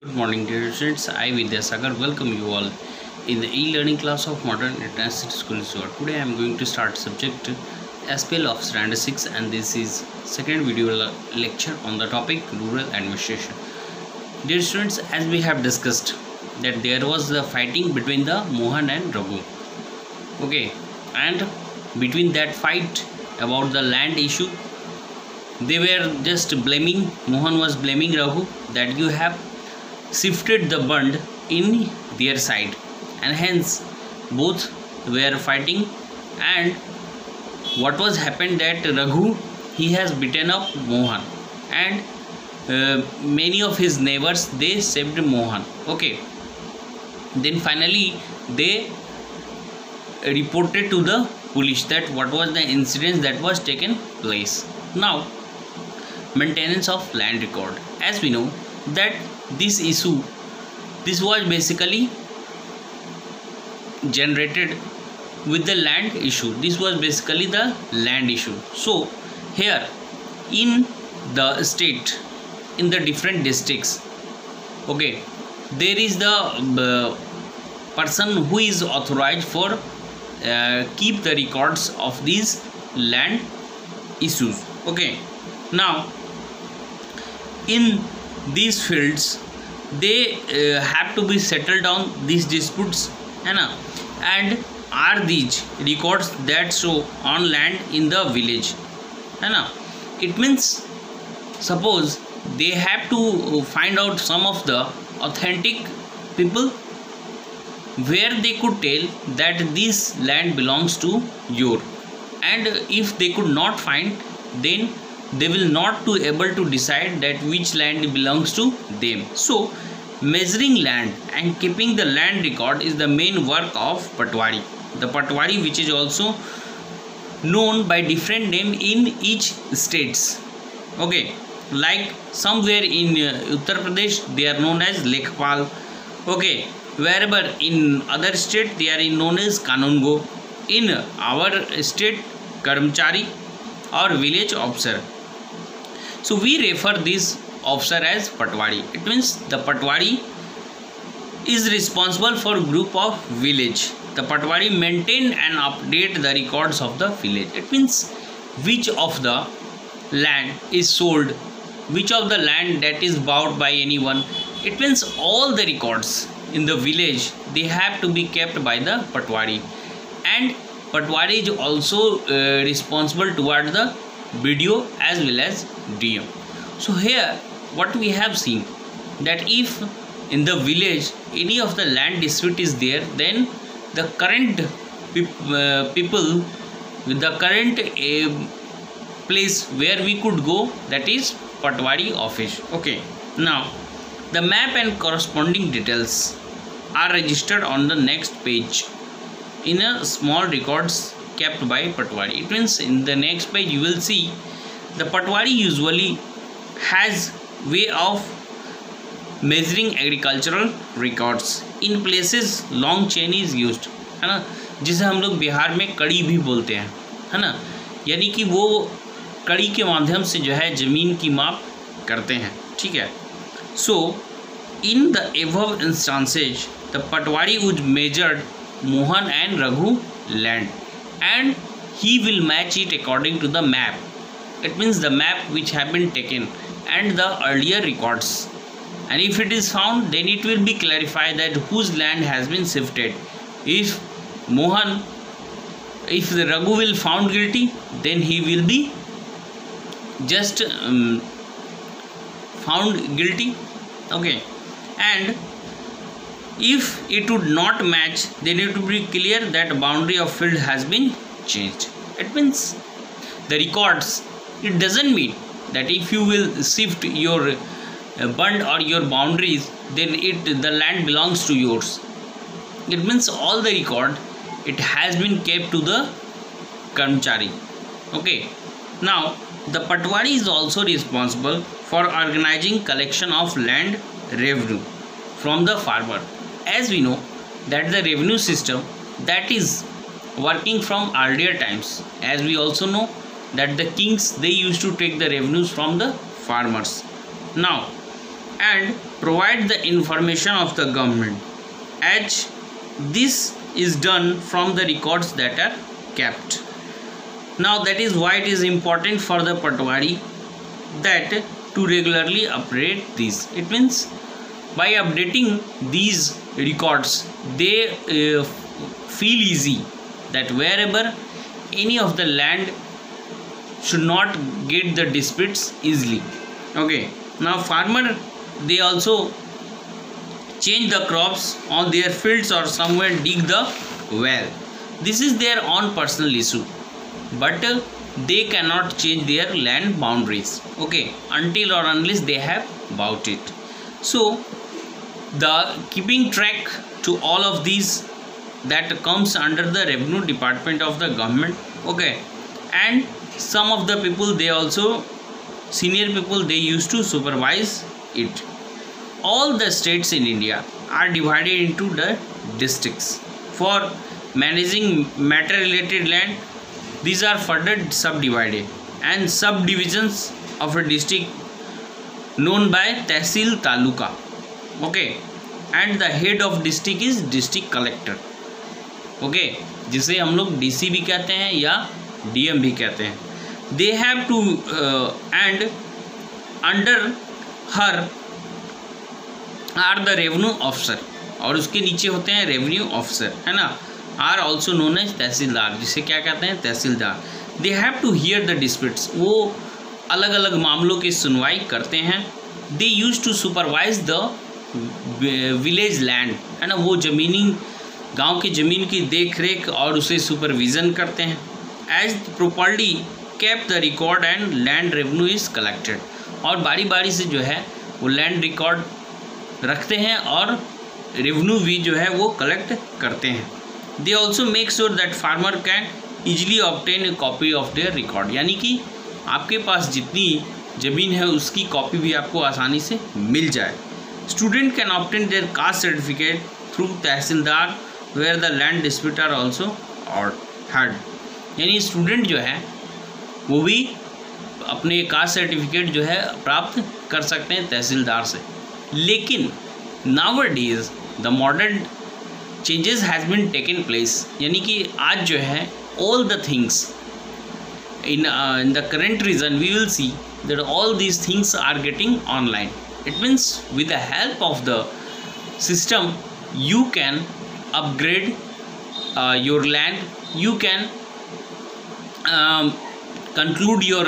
Good morning, dear students. I, Vidyasagar, welcome you all in the e-learning class of Modern International School. Today, I am going to start subject SPL of Standard 6, and this is second video lecture on the topic Rural Administration. Dear students, as we have discussed that there was the fighting between the Mohan and Raghu. Okay, and between that fight about the land issue, they were just blaming, Mohan was blaming Raghu that you have shifted the bund in their side, and hence both were fighting. And what was happened that Raghu, he has beaten up Mohan, and many of his neighbors, they saved Mohan. Okay, then finally they reported to the police that what was the incident that was taken place. Now, maintenance of land record, as we know that this issue, this was basically generated with the land issue. This was basically the land issue. So here in the state, in the different districts, okay, there is the person who is authorized for keep the records of these land issues. Okay, now in these fields they have to be settled down these disputes, and are these records that show on land in the village, it means suppose they have to find out some of the authentic people where they could tell that this land belongs to your, and if they could not find, then they will not be able to decide that which land belongs to them. So measuring land and keeping the land record is the main work of Patwari. The Patwari, which is also known by different name in each states. Okay, like somewhere in Uttar Pradesh they are known as Lekhpal. Okay, wherever in other state they are known as Kanungo. In our state, Karmachari or village officer. So we refer this officer as Patwari. It means the Patwari is responsible for group of village. The Patwari maintain and update the records of the village. It means which of the land is sold, which of the land that is bought by anyone. It means all the records in the village, they have to be kept by the Patwari. And Patwari is also responsible toward the BDO as well as DM. So here what we have seen that if in the village any of the land dispute is there, then the current people with the current place where we could go, that is Patwari office. Okay, now the map and corresponding details are registered on the next page in a small records kept by Patwari. It means in the next page you will see the Patwari usually has way of measuring agricultural records. In places long chain is used, है ना, जिसे हम लोग बिहार में कड़ी भी बोलते हैं, है ना, यानी कि वो कड़ी के माध्यम से जो है ज़मीन की माप करते हैं. ठीक है. So in the above instances the Patwari would measured Mohan and Raghu land, and he will match it according to the map. It means the map which have been taken and the earlier records, and if it is found, then it will be clarified that whose land has been shifted. If Mohan, if the Raghu will found guilty, then he will be just found guilty. Okay, and if it would not match, then it would be clear that boundary of field has been changed. It means the records, it doesn't mean that if you will shift your bund or your boundaries, then the land belongs to yours. It means all the record, it has been kept to the Karmachari. Okay, now the Patwari is also responsible for organizing collection of land revenue from the farmer. As we know that the revenue system that is working from earlier times, as we also know that the kings, they used to take the revenues from the farmers. Now and provide the information of the government, as this is done from the records that are kept. Now that is why it is important for the Patwari that to regularly update these. It means by updating these records, they feel easy that wherever any of the land should not get the disputes easily. Okay, now farmer, they also change the crops on their fields or somewhere dig the well. This is their own personal issue, but they cannot change their land boundaries, okay, until or unless they have bought it. So the keeping track to all of these, that comes under the revenue department of the government, okay. And some of the people, they also senior people, they used to supervise it. All the states in India are divided into the districts. For managing matter related land, these are further subdivided, and subdivisions of a district known by Tehsil Taluka, okay. And the head of district is district collector, okay, जिसे हम लोग DC भी कहते हैं या DM भी कहते हैं. They have to and under her are the revenue officer, और उसके नीचे होते हैं रेवेन्यू ऑफिसर, है ना. Are also known as tehsildar, जिसे क्या कहते हैं, tehsildar. They have to hear the disputes, वो अलग अलग मामलों की सुनवाई करते हैं. They use to supervise the village land, है ना, वो ज़मीनी गांव की ज़मीन की देख रेख और उसे सुपरविज़न करते हैं. As properly kept the record and land revenue is collected, और बारी बारी से जो है वो लैंड रिकॉर्ड रखते हैं और रेवेन्यू भी जो है वो कलेक्ट करते हैं. They also make sure that farmer can easily obtain a copy of their record, यानी कि आपके पास जितनी ज़मीन है उसकी कॉपी भी आपको आसानी से मिल जाए. Student can obtain their caste certificate through tehsildar where the land dispute are also heard, यानी स्टूडेंट जो है वो भी अपने कास्ट सर्टिफिकेट जो है प्राप्त कर सकते हैं तहसीलदार से. लेकिन nowadays the modern changes has been taken place, यानी कि आज जो है all the things in the current region we will see that all these things are getting online. It means with the help of the system you can upgrade your land, you can conclude your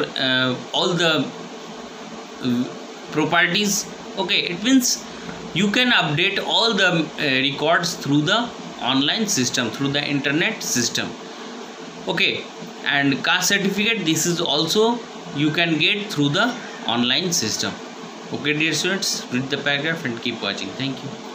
all the properties, okay. It means you can update all the records through the online system, through the internet system, okay. And caste certificate, this is also you can get through the online system, okay. Dear students, read the paragraph and keep watching. Thank you.